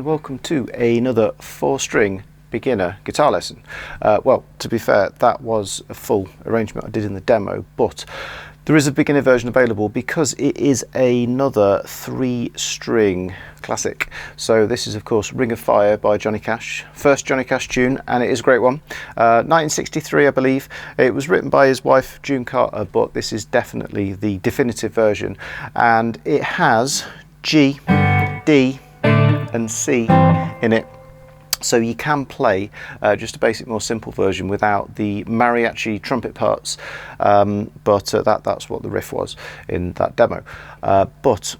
and welcome to another 4-string beginner guitar lesson. Well, to be fair, that was a full arrangement I did in the demo, but there is a beginner version available because it is another 3-string classic. So this is of course Ring of Fire by Johnny Cash, first Johnny Cash tune, and it is a great one. 1963 I believe. It was written by his wife June Carter, but this is definitely the definitive version, and it has G, D and C in it. So you can play just a basic, more simple version without the mariachi trumpet parts, but that's what the riff was in that demo. But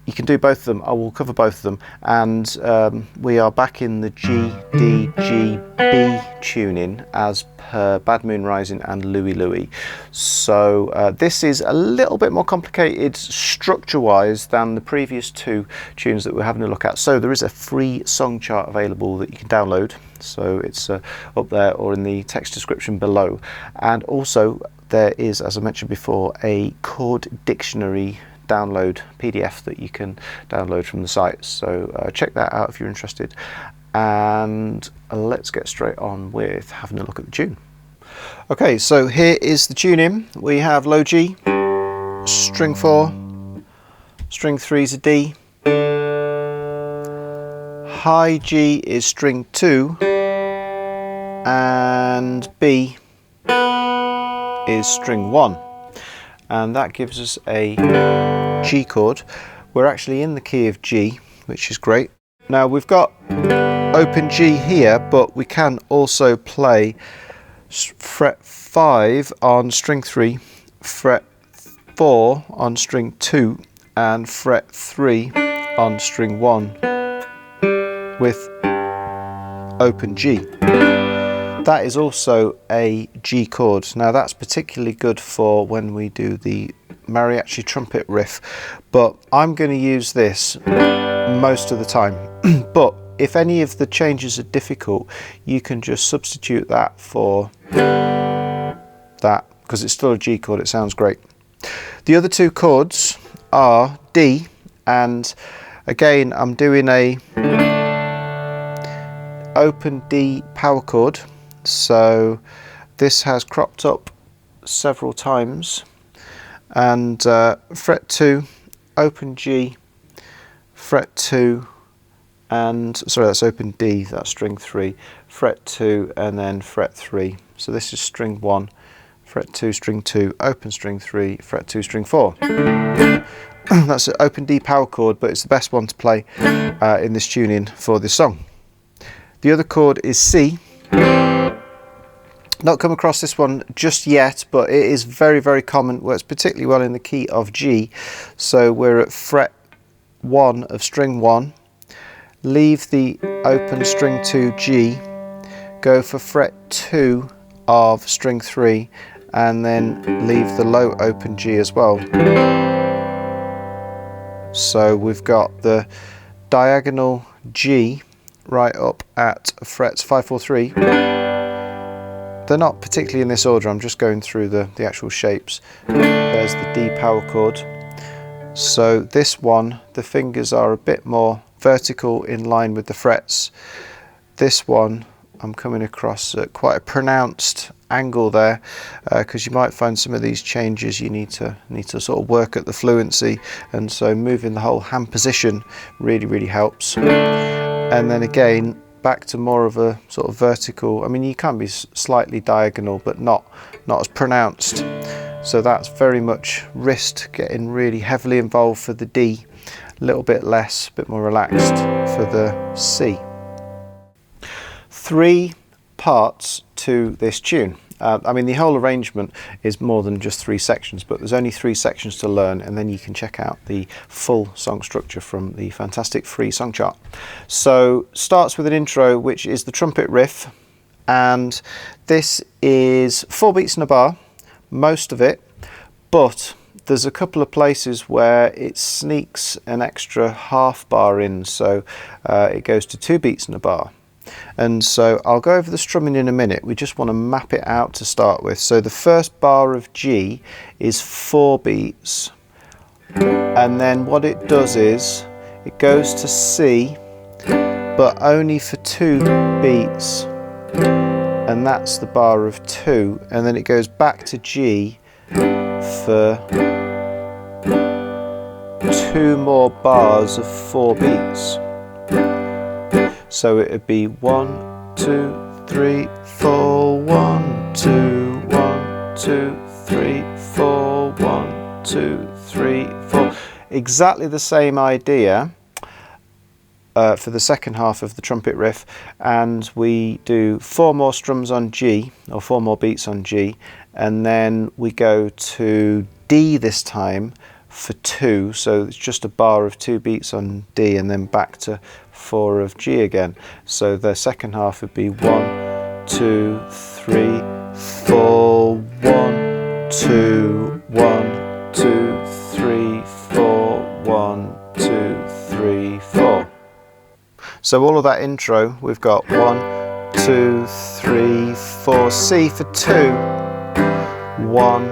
you can do both of them. I will cover both of them, and we are back in the G, D, G, B tuning as per Bad Moon Rising and Louie Louie. So this is a little bit more complicated structure-wise than the previous two tunes that we're having a look at. So there is a free song chart available that you can download. So it's up there or in the text description below. And also there is, as I mentioned before, a chord dictionary download PDF that you can download from the site. So check that out if you're interested, and let's get straight on with having a look at the tune. Okay, so here is the tuning. We have low G, string 4, string 3 is a D, high G is string 2, and B is string 1. And that gives us a G chord. We're actually in the key of G, which is great. Now we've got open G here, but we can also play fret 5 on string 3, fret 4 on string 2, and fret 3 on string 1 with open G. That is also a G chord. Now that's particularly good for when we do the mariachi trumpet riff, but I'm going to use this most of the time. But if any of the changes are difficult, you can just substitute that for that, because it's still a G chord. It sounds great. The other two chords are D, and again I'm doing a open D power chord. So this has cropped up several times, and fret 2, open G, fret 2, and sorry, that's open D, that's string 3, fret 2, and then fret 3. So this is string 1, fret 2, string 2, open string 3, fret 2, string 4. That's an open D power chord, but it's the best one to play in this tuning for this song. The other chord is C. Not come across this one just yet, but it is very, very common. Works particularly well in the key of G. So we're at fret 1 of string 1, leave the open string 2 G, go for fret 2 of string 3, and then leave the low open G as well. So we've got the diagonal G right up at frets 5, 4, 3. They're not particularly in this order, I'm just going through the actual shapes. There's the D power chord. So this one, the fingers are a bit more vertical in line with the frets. This one, I'm coming across at quite a pronounced angle there, because you might find some of these changes you need to sort of work at the fluency, and so moving the whole hand position really helps. And then again, back to more of a sort of vertical. I mean, you can be slightly diagonal, but not as pronounced. So that's very much wrist getting really heavily involved for the D, a little bit less, a bit more relaxed for the C. 3 parts to this tune. I mean, the whole arrangement is more than just 3 sections, but there's only 3 sections to learn, and then you can check out the full song structure from the fantastic free song chart. So starts with an intro, which is the trumpet riff, and this is 4 beats in a bar, most of it, but there's a couple of places where it sneaks an extra half bar in, so it goes to 2 beats in a bar. And so I'll go over the strumming in a minute. We just want to map it out to start with. So the first bar of G is 4 beats, and then what it does is it goes to C, but only for 2 beats, and that's the bar of 2, and then it goes back to G for 2 more bars of 4 beats. So it would be 1, 2, 3, 4, 1, 2, 1, 2, 3, 4, 1, 2, 3, 4. Exactly the same idea for the second half of the trumpet riff, and we do 4 more strums on G, or 4 more beats on G, and then we go to D this time for 2, so it's just a bar of 2 beats on D, and then back to 4 of G again. So the second half would be 1, 2, 3, 4, 1, 2, 1, 2, 3, 4, 1, 2, 3, 4. So all of that intro, we've got 1, 2, 3, 4, C for 2, 1,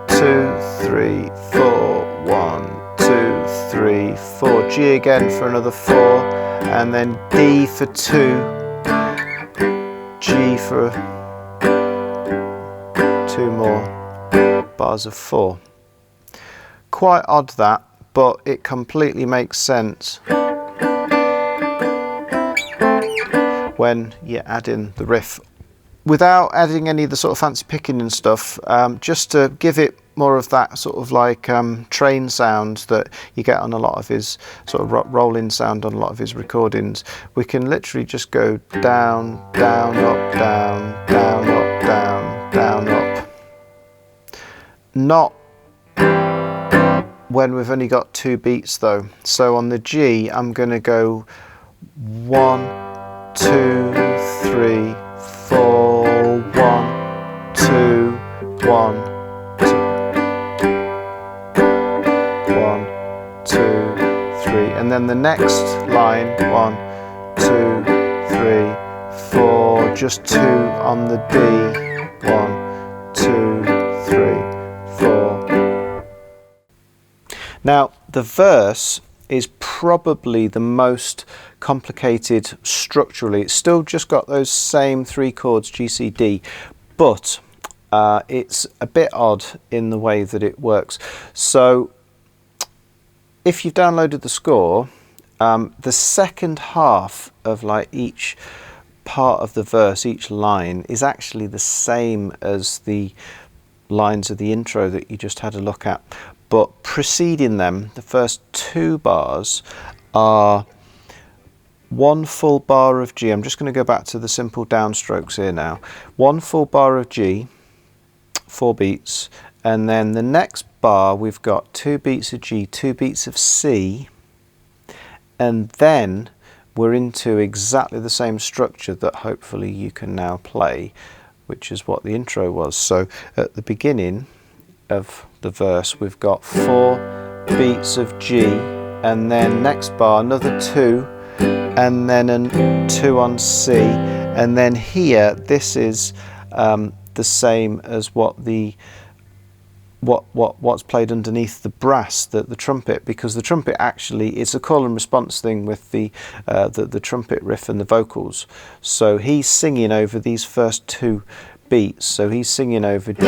2, 3, 4, 1, 2, 3, 4, G again for another 4, and then D for 2, G for 2 more bars of 4. Quite odd that, but it completely makes sense when you add in the riff without adding any of the sort of fancy picking and stuff, just to give it more of that sort of like train sound that you get on a lot of his sort of rolling sound on a lot of his recordings. We can literally just go down, down, up, down, down, up, down, down, up. Not when we've only got 2 beats though. So on the G, I'm going to go 1, 2, 3, 4, 1, 2, 1, 2, 1, 2, 3, and then the next line 1, 2, 3, 4, just 2 on the D, 1, 2, 3, 4. Now the verse is probably the most complicated structurally. It's still just got those same 3 chords, G, C, D, but it's a bit odd in the way that it works. So if you've downloaded the score, the second half of like each part of the verse, each line, is actually the same as the lines of the intro that you just had a look at, but preceding them, the first 2 bars are 1 full bar of G. I'm just going to go back to the simple downstrokes here now. 1 full bar of G, 4 beats, and then the next bar we've got 2 beats of G, 2 beats of C, and then we're into exactly the same structure that hopefully you can now play, which is what the intro was. So at the beginning of the verse we've got 4 beats of G, and then next bar another 2, and then a 2 on C, and then here this is the same as what the what's played underneath the brass, the trumpet, because the trumpet actually, it's a call and response thing with the trumpet riff and the vocals. So he's singing over these first 2 beats. So he's singing over G,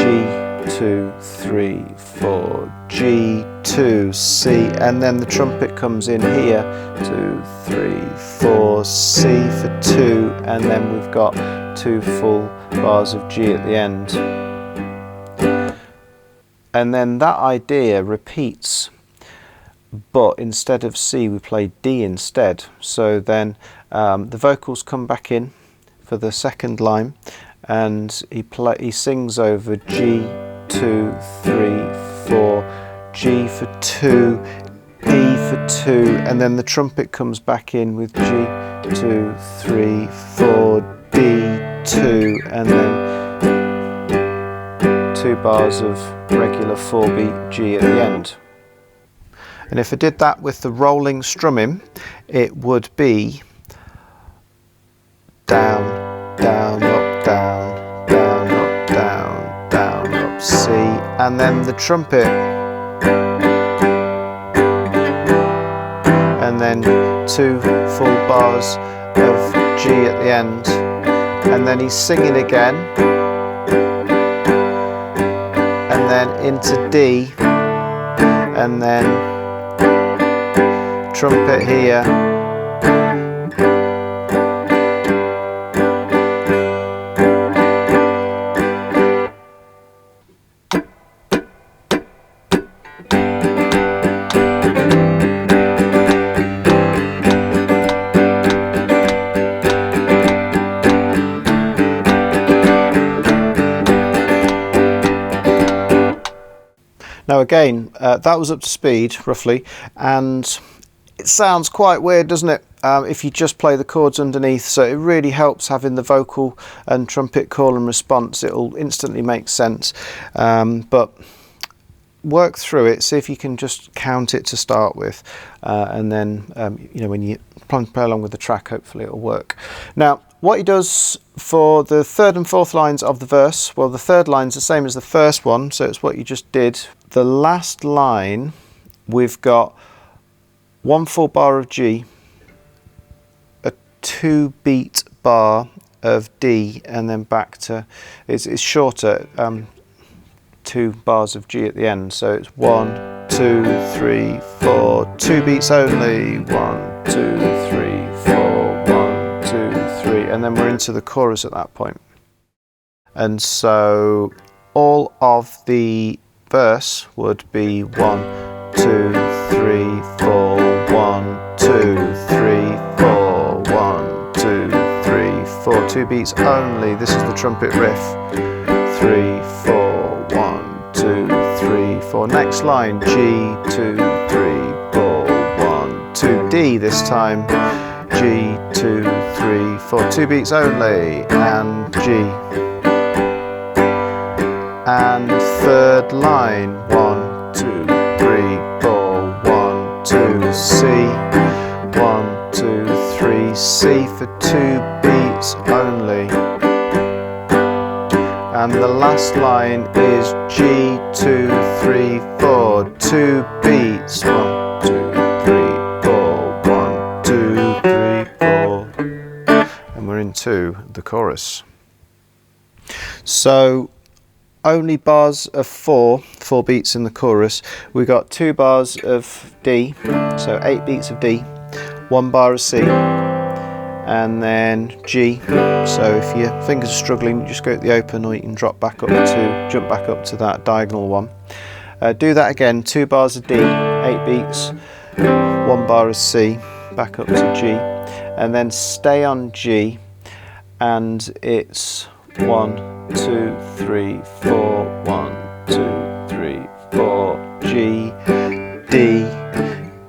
2, 3, 4, G, 2, C, and then the trumpet comes in here, 2, 3, 4, C for 2, and then we've got 2 full bars of G at the end. And then that idea repeats, but instead of C we play D instead. So then the vocals come back in for the second line, and he sings over G, 2, 3, 4, G for 2, E for 2, and then the trumpet comes back in with G, 2, 3, 4, D, 2, and then 2 bars of regular 4-beat G at the end. And if I did that with the rolling strumming, it would be down, down, up, down, down, up, down, down, up, C, and then the trumpet, and then 2 full bars of G at the end, and then he's singing again, and then into D, and then trumpet here, Now again, that was up to speed roughly, and it sounds quite weird, doesn't it, if you just play the chords underneath, so it really helps having the vocal and trumpet call and response. It'll instantly make sense, but work through it, see if you can just count it to start with, and then you know, when you play along with the track, hopefully it'll work. Now what he does for the third and fourth lines of the verse, well, the third line's the same as the first one, so it's what you just did. The last line, we've got 1 full bar of G, a 2 beat bar of D, and then back to, it's shorter, 2 bars of G at the end, so it's 1, 2, 3, 4, 2 beats only, 1, 2, 3, 4, 1, 2, 3, and then we're into the chorus at that point. And so all of the verse would be 1, 2, 3, 4, 1, 2, 3, 4, 1, 2, 3, 4, 2 beats only. This is the trumpet riff. 3, 4, 1, 2, 3, 4. Next line, G, 2, 3, 4, 1, 2, D this time. G, 2, 3, 4, 2 beats only, and G. And third line, 1, 2, 3, 4, 1, 2, C, 1, 2, 3, C for 2 beats only. And the last line is G, 2, 3, 4, 2 beats, 1, 2, 3, 4, 1, 2, 3, 4, and we're into the chorus. So only bars of 4 beats in the chorus. We got 2 bars of D, so 8 beats of D, 1 bar of C, and then G. So if your fingers are struggling, just go to the open, or you can jump back up to that diagonal one. Do that again, 2 bars of D, 8 beats, 1 bar of C, back up to G, and then stay on G, and it's 1, 2, 3, 4, 1, 2, 3, 4, G, D,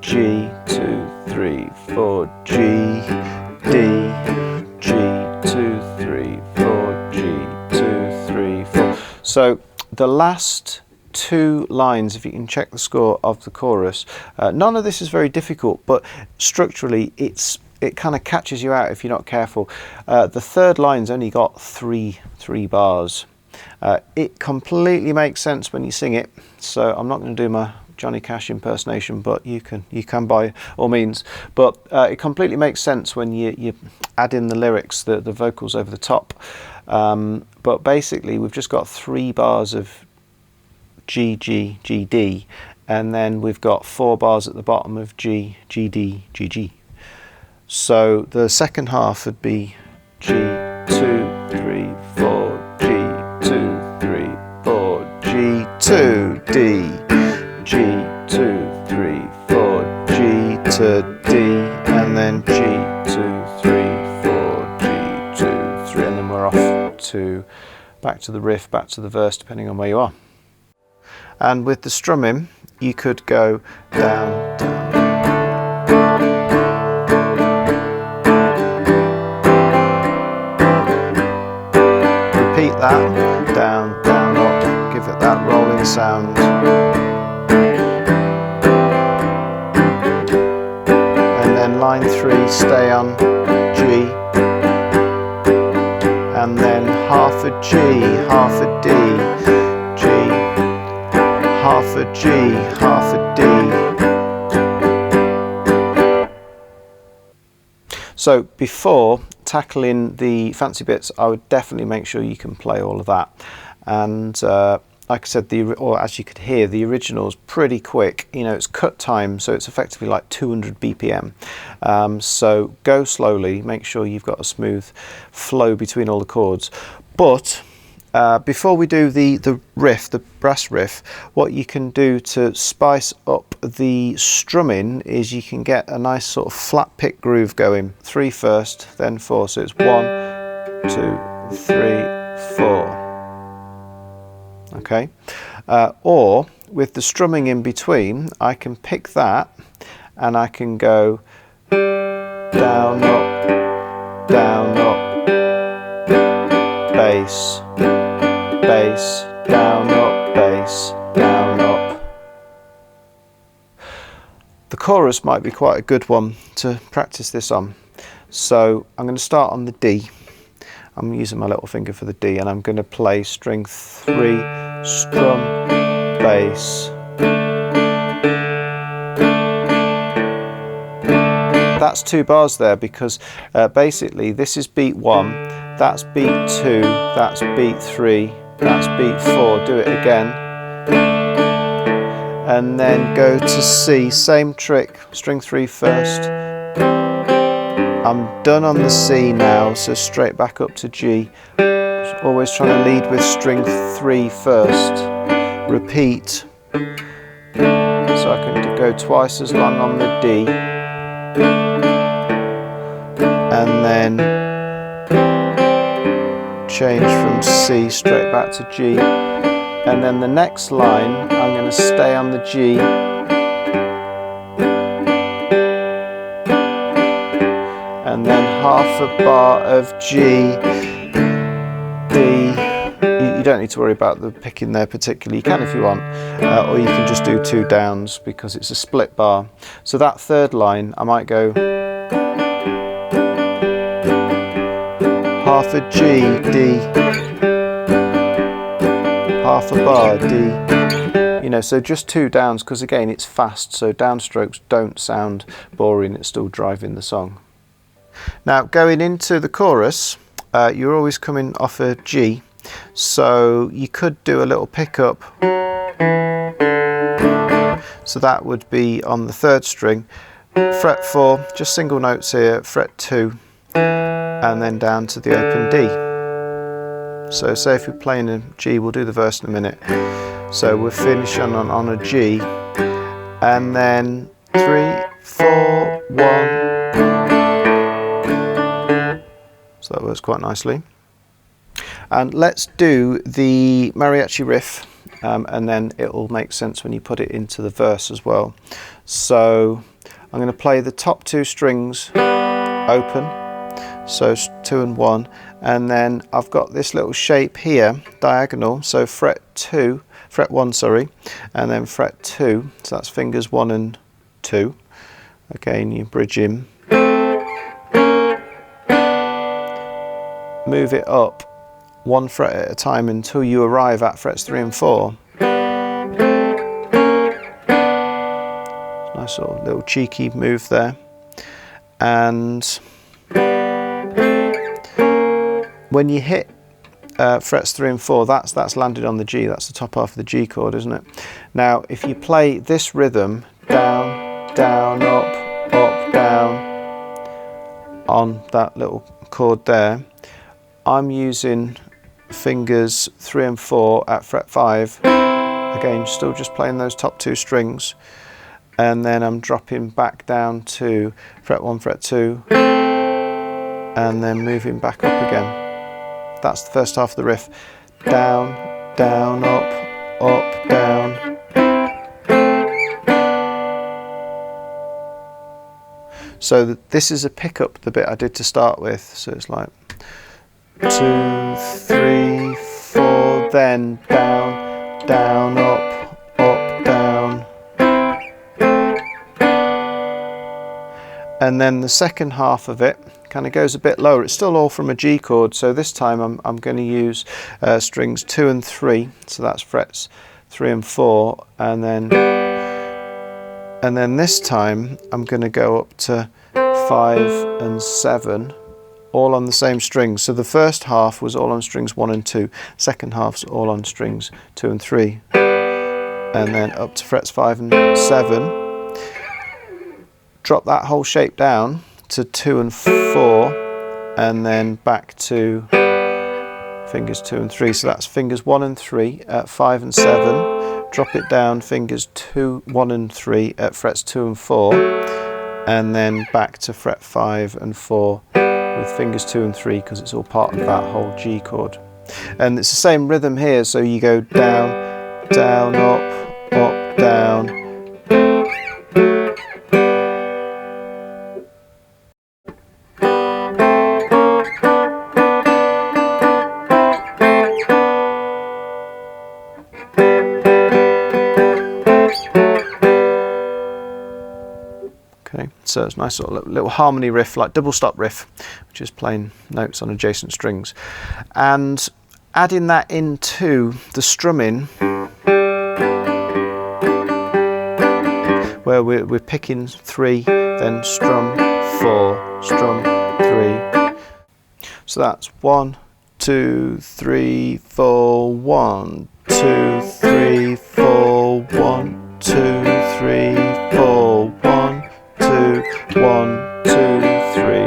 G, 2, 3, 4, G, D, G, 2, 3, 4, G, 2, 3, 4. So the last 2 lines, if you can check the score of the chorus, none of this is very difficult, but structurally it kind of catches you out if you're not careful. The third line's only got three bars. It completely makes sense when you sing it, so I'm not going to do my Johnny Cash impersonation, but you can by all means. But it completely makes sense when you add in the lyrics, the vocals over the top. But basically we've just got 3 bars of G, G, G, D, and then we've got 4 bars at the bottom of G, G, D, G, G. So the second half would be G, 2, 3, 4, G, 2, 3, 4, G, 2, D, G, 2, 3, 4, G to D, and then G, 2, 3, 4, G, 2, 3, and then we're off to back to the riff, back to the verse, depending on where you are. And with the strumming, you could go down, down. Repeat that, down, down, up, give it that rolling sound. And then line 3, stay on G. And then half a G, half a D, G, half a G, half a D. So before tackling the fancy bits, I would definitely make sure you can play all of that. And like I said, or as you could hear, the original is pretty quick. You know, it's cut time, so it's effectively like 200 BPM. So go slowly, make sure you've got a smooth flow between all the chords. But before we do the riff, the brass riff, what you can do to spice up the strumming is you can get a nice sort of flat pick groove going. 3 first, then 4. So it's 1, 2, 3, 4. Okay, or with the strumming in between, I can pick that and I can go down, up, bass, bass, down, up, bass, down, up. The chorus might be quite a good one to practice this on. So I'm going to start on the D. I'm using my little finger for the D, and I'm going to play string 3, strum, bass. That's 2 bars there because basically this is beat 1, that's beat 2, that's beat 3, that's beat 4. Do it again. And then go to C, same trick, string 3 first. I'm done on the C now, so straight back up to G. Always trying to lead with string 3 first. Repeat. So I can go twice as long on the D. And then change from C straight back to G. And then the next line, I'm going to stay on the G. And then half a bar of G, D. You don't need to worry about the picking there particularly. You can if you want, or you can just do 2 downs because it's a split bar. So that 3rd line, I might go half a G, D, half a bar, D. You know, so just 2 downs because again it's fast, so downstrokes don't sound boring, it's still driving the song. Now going into the chorus, you're always coming off a G, so you could do a little pickup. So that would be on the 3rd string, fret 4, just single notes here, fret 2, and then down to the open D. So say if you're playing a G, we'll do the verse in a minute. So we'll finish on a G, and then 3, 4, 1. So that works quite nicely. And let's do the mariachi riff, and then it will make sense when you put it into the verse as well. So I'm going to play the top 2 strings open, so 2 and 1, and then I've got this little shape here, diagonal, so fret 1, sorry, and then fret 2, so that's fingers 1 and 2. Okay, and you bridge in. Move it up 1 fret at a time until you arrive at frets 3 and 4. Nice sort of little cheeky move there. And when you hit frets 3 and 4, that's landed on the G, that's the top half of the G chord, isn't it? Now if you play this rhythm, down, down, up, down, on that little chord there, I'm using fingers 3 and 4 at fret 5, again still just playing those top 2 strings, and then I'm dropping back down to fret 1, fret 2, and then moving back up again. That's the first half of the riff. Down, down, up, down. So this is a pickup, the bit I did to start with, so it's like 2, 3, 4, then down, down, up, down. And then the second half of it kind of goes a bit lower. It's still all from a G chord, so this time I'm going to use strings 2 and 3, so that's frets 3 and 4, and then this time I'm going to go up to 5 and 7, all on the same strings. So the first half was all on strings 1 and 2, second half's all on strings 2 and 3, and then up to frets 5 and 7. Drop that whole shape down to 2 and 4, and then back to fingers 2 and 3. So that's fingers 1 and 3 at 5 and 7. Drop it down, fingers 1 and 3 at frets 2 and 4, and then back to fret 5 and 4 with fingers 2 and 3, because it's all part of that whole G chord. And it's the same rhythm here, so you go down, down, up, down. Okay, so it's a nice sort of little harmony riff, like double stop riff, which is playing notes on adjacent strings. And adding that into the strumming, where we're picking 3, then strum 4, strum 3. So that's 1, 2, 3, 4, 1, 2, 3, 4, 1, 2, 3, 4, 1, 2, 1, 2, 3,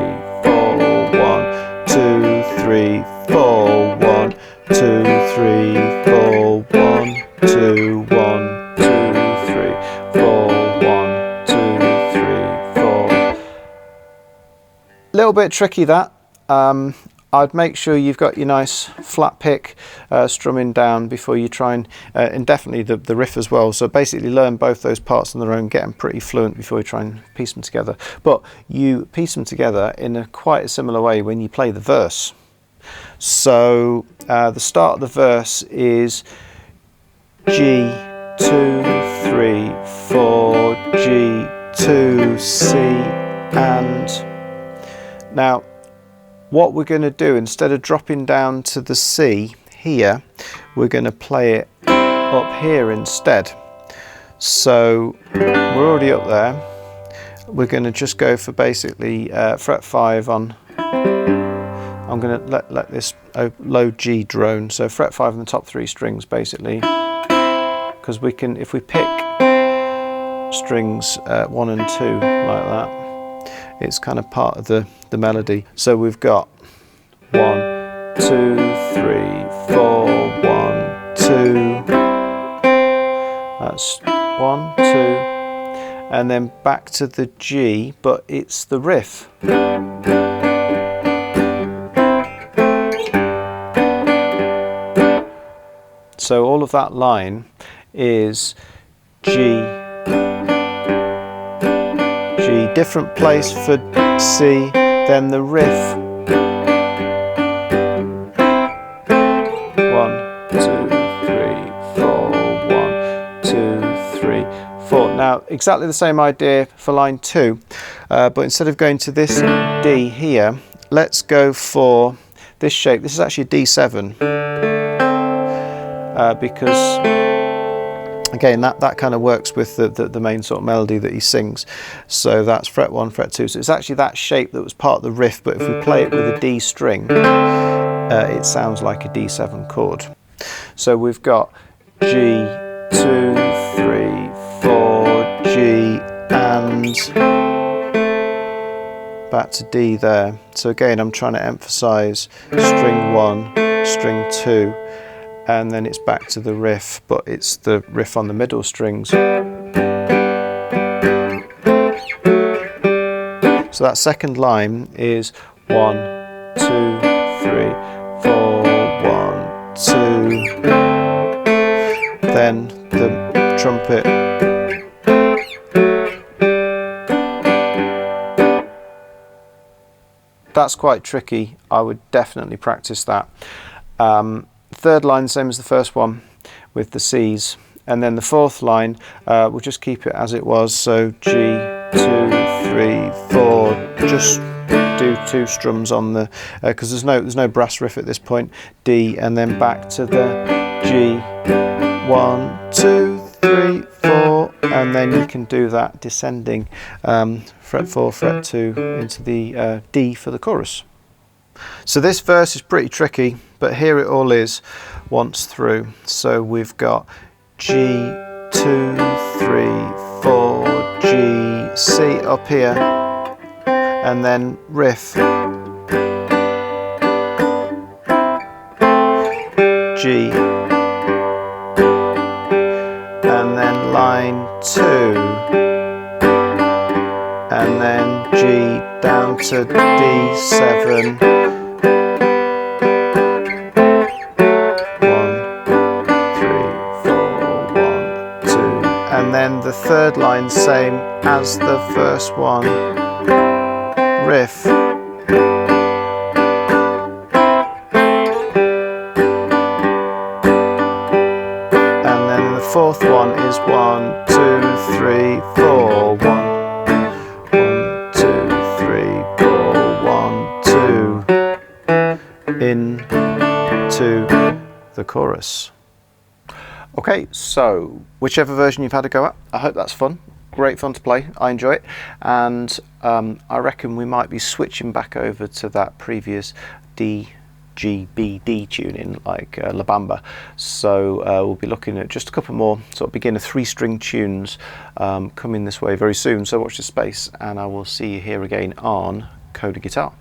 4, 1, 2, 3, 4, 1, 2, 3, 4, 1, 2, 1, 2, 3, 4, 1, 2, 3, 4. Little bit tricky that. I'd make sure you've got your nice flat pick strumming down before you try and definitely the riff as well. So basically learn both those parts on their own, get them pretty fluent before you try and piece them together. But you piece them together in quite a similar way when you play the verse. So the start of the verse is G, 2, 3, 4, G, 2, C, and now what we're going to do, instead of dropping down to the C here, we're going to play it up here instead. So we're already up there. We're going to just go for basically fret 5 on, I'm going to let this low G drone, so fret 5 on the top 3 strings basically, because we can, if we pick strings 1 and 2 like that, it's kind of part of the melody. So we've got 1, 2, 3, 4, 1, 2. That's 1, 2, and then back to the G, but it's the riff. So all of that line is G, G, different place for C, then the riff. 1, 2, 3, 4, 1, 2, 3, 4. Now exactly the same idea for line 2, but instead of going to this D here, let's go for this shape. This is actually a D7, because again, that kind of works with the main sort of melody that he sings. So that's fret 1, fret 2. So it's actually that shape that was part of the riff, but if we play it with a D string, it sounds like a D7 chord. So we've got G, 2, 3, 4, G, and back to D there. So again, I'm trying to emphasize string 1, string 2, and then it's back to the riff, but it's the riff on the middle strings. So that second line is 1, 2, 3, 4, 1, 2. Then the trumpet. That's quite tricky. I would definitely practice that. Third line, same as the first one with the C's, and then the fourth line we'll just keep it as it was. So G, 2, 3, 4. Just do 2 strums on the because there's no brass riff at this point. D, and then back to the G. 1, 2, 3, 4, and then you can do that descending fret 4, fret 2 into the D for the chorus. So this verse is pretty tricky, but here it all is once through. So we've got G, 2, 3, 4, G, C up here, and then riff, G, and then line 2, and then G down to D7, 1, 3, 4, 1, 2, and then the third line same as the first one, riff, and then the fourth one is 1, 2, 3, 4, 1, 2, 3, 4, 1, 2, into the chorus. Okay, so whichever version you've had a go at, I hope that's fun. Great fun to play, I enjoy it, and I reckon we might be switching back over to that previous D, G, B, D tuning like La Bamba. So we'll be looking at just a couple more sort of beginner 3-string tunes coming this way very soon, so watch the space, and I will see you here again on Chord Guitar.